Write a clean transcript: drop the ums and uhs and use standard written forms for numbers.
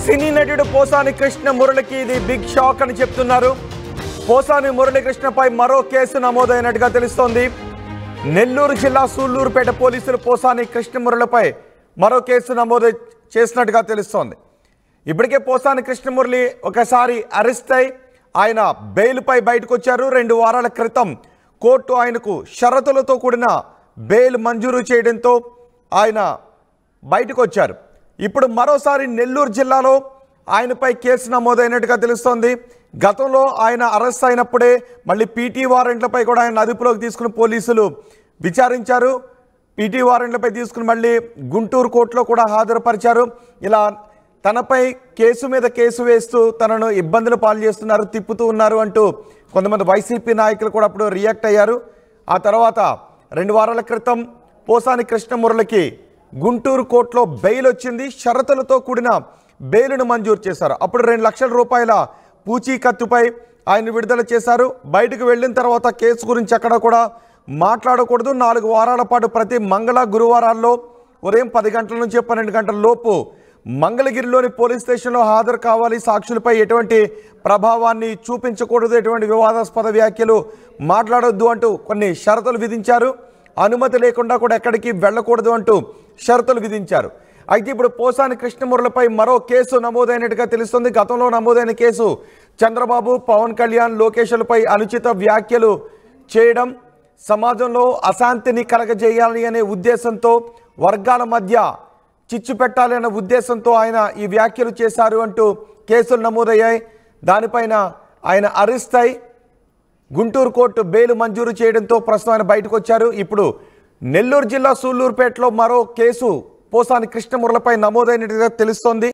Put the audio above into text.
సినీ నటుడు పోసాని కృష్ణ మురళికి ఇది big shock అని చెప్తున్నారు. పోసాని మురళీకృష్ణపై మరో కేసు నమోదైనట్టుగా తెలుస్తోంది. నెల్లూరు జిల్లా సూళ్లూరుపేట పోలీసులు పోసాని కృష్ణ మురళిపై మరో కేసు నమోదు చేసినట్టుగా తెలుస్తోంది. ఇప్పటికే పోసాని కృష్ణమురళి ఒకసారి అరెస్ట్ అయి ఆయన బెయిల్పై బయటకు వచ్చారు. 2 వారాల క్రితం కోర్టు ఆయనకు షరతులతో కూడిన బెయిల్ మంజూరు చేయడంతో ఆయన బయటకు వచ్చారు. ఇప్పుడు మరోసారి నెల్లూరు జిల్లాలో ఆయనపై కేసు నమోదైనట్టుగా తెలుస్తోంది. గతంలో ఆయన అరెస్ట్ అయినప్పుడే మళ్ళీ పీటీ వారెంట్లపై కూడా ఆయన అదుపులోకి తీసుకుని పోలీసులు విచారించారు. పీటీ వారెంట్లపై తీసుకుని మళ్ళీ గుంటూరు కోర్టులో కూడా హాజరుపరిచారు. ఇలా తనపై కేసు మీద కేసు వేస్తూ తనను ఇబ్బందులు పాలు చేస్తున్నారు, తిప్పుతూ ఉన్నారు అంటూ కొంతమంది వైసీపీ నాయకులు కూడా అప్పుడు రియాక్ట్ అయ్యారు. ఆ తర్వాత 2 వారాల క్రితం పోసాని కృష్ణమురళికి గుంటూరు కోర్టులో బెయిల్ వచ్చింది. షరతులతో కూడిన బెయిల్ను మంజూరు చేశారు. అప్పుడు 2 లక్షల రూపాయల పూచీకత్తుపై ఆయన విడుదల చేశారు. బయటకు వెళ్ళిన తర్వాత కేసు గురించి ఎక్కడ కూడా మాట్లాడకూడదు. 4 వారాల పాటు ప్రతి మంగళ గురువారాల్లో ఉదయం 10 గంటల నుంచి 12 గంటల లోపు మంగళగిరిలోని పోలీస్ స్టేషన్లో హాజరు కావాలి. సాక్షులపై ఎటువంటి ప్రభావాన్ని చూపించకూడదు, ఎటువంటి వివాదాస్పద వ్యాఖ్యలు మాట్లాడొద్దు అంటూ కొన్ని షరతులు విధించారు. అనుమతి లేకుండా కూడా ఎక్కడికి వెళ్ళకూడదు అంటూ షరతులు విధించారు. అయితే ఇప్పుడు పోసాని కృష్ణమురళిపై మరో కేసు నమోదైనట్టుగా తెలుస్తుంది. గతంలో నమోదైన కేసు చంద్రబాబు, పవన్ కళ్యాణ్, లోకేష్లపై అనుచిత వ్యాఖ్యలు చేయడం, సమాజంలో అశాంతిని కలగజేయాలి అనే ఉద్దేశంతో, వర్గాల మధ్య చిచ్చు పెట్టాలి అనే ఉద్దేశంతో ఆయన ఈ వ్యాఖ్యలు చేశారు అంటూ కేసులు నమోదయ్యాయి. దానిపైన ఆయన అరెస్ట్ అయి గుంటూరు కోర్టు బెయిల్ మంజూరు చేయడంతో ప్రస్తుతం ఆయన బయటకు వచ్చారు. ఇప్పుడు నెల్లూరు జిల్లా సూళ్లూరుపేటలో మరో కేసు పోసాని కృష్ణమురళిపై నమోదైనట్టుగా తెలుస్తోంది.